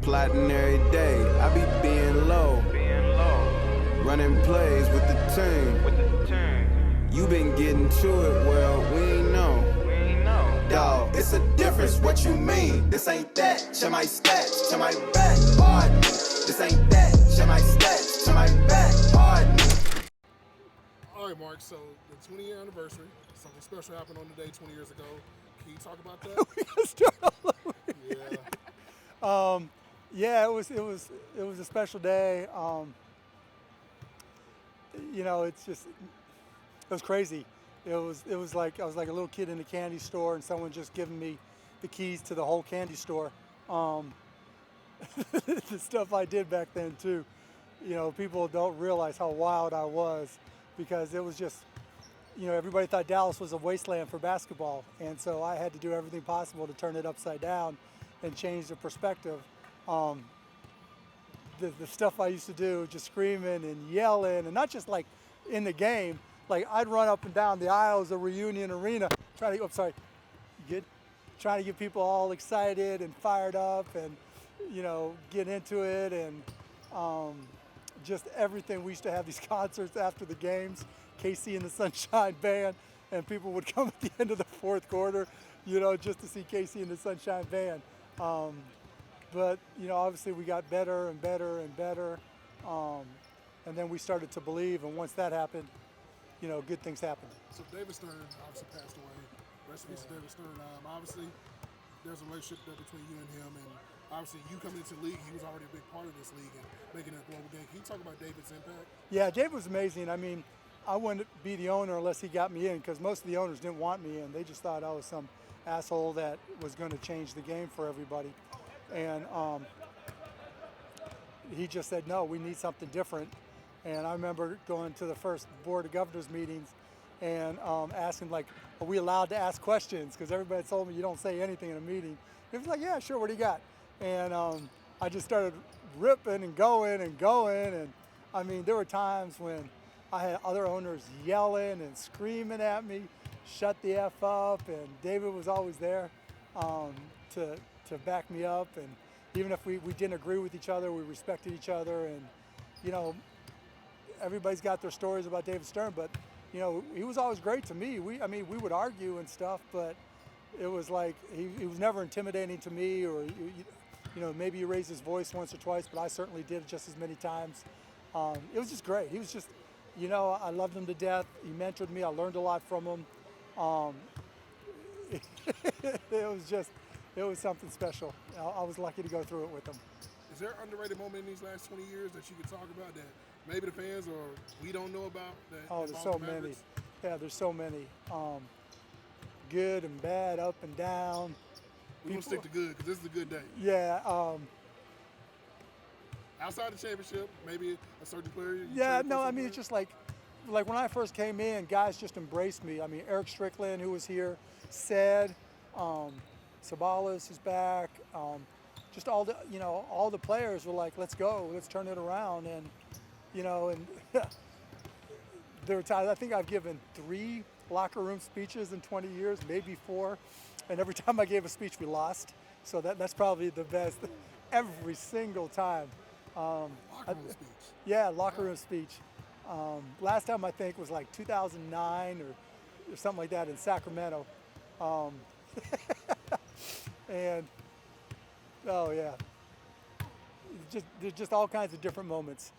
Plotting every day, I be being low. Running plays with the team. You been getting to it, well, we ain't know. Dawg, it's a difference, what you mean? This ain't that, check my stats, check my back, pardon me. This ain't that, check my stats, check my back, pardon me. All right, Mark, so the 20-year anniversary, something special happened on the day 20 years ago. Can you talk about that? We gotta start all over. Yeah. Yeah, it was a special day. You know, it was crazy. It was like I was like a little kid in a candy store, and someone just giving me the keys to the whole candy store. The stuff I did back then too. You know, people don't realize how wild I was, because it was just, you know, everybody thought Dallas was a wasteland for basketball, and so I had to do everything possible to turn it upside down and change the perspective. The stuff I used to do, just screaming and yelling, and not just like in the game. Like I'd run up and down the aisles of Reunion Arena trying to, trying to get people all excited and fired up, and you know, get into it, and just everything. We used to have these concerts after the games, KC and the Sunshine Band, and people would come at the end of the fourth quarter, you know, just to see KC and the Sunshine Band. But you know, obviously we got better and better and better, and then we started to believe. And once that happened, you know, good things happened. So David Stern obviously passed away. Rest in peace to David Stern. Obviously, there's a relationship there between you and him, and obviously you coming into the league, he was already a big part of this league and making it a global game. Can you talk about David's impact? Yeah, David was amazing. I mean, I wouldn't be the owner unless he got me in, because most of the owners didn't want me in. They just thought I was some asshole that was going to change the game for everybody. And he just said, no, we need something different. And I remember going to the first Board of Governors meetings and asking, like, are we allowed to ask questions? Because everybody told me you don't say anything in a meeting. He was like, yeah, sure, what do you got? And I just started ripping and going and going. And I mean, there were times when I had other owners yelling and screaming at me, shut the F up, and David was always there to back me up. And even if we didn't agree with each other, we respected each other. And you know, everybody's got their stories about David Stern, but you know, he was always great to me. We would argue and stuff, but it was like he was never intimidating to me, or you know, maybe he raised his voice once or twice, but I certainly did just as many times. It was just great. He was just, you know, I loved him to death. He mentored me. I learned a lot from him. It was something special. I was lucky to go through it with him. Is there an underrated moment in these last 20 years that you could talk about that maybe the fans or we don't know about? Oh, there's so many. Yeah, there's so many. Good and bad, up and down. We're going to stick to good because this is a good day. Yeah. Outside the championship, maybe a certain player? Yeah, no, I mean, it's just like when I first came in, guys just embraced me. I mean, Eric Strickland, who was here, said, Sabalas is back. Just all the players were like, let's go, let's turn it around. And, you know, and there were times, I think I've given 3 locker room speeches in 20 years, maybe 4. And every time I gave a speech, we lost. So that's probably the best every single time. Locker room speech. Yeah, locker room speech. Last time I think was like 2009 or something like that in Sacramento. And oh yeah, there's just all kinds of different moments.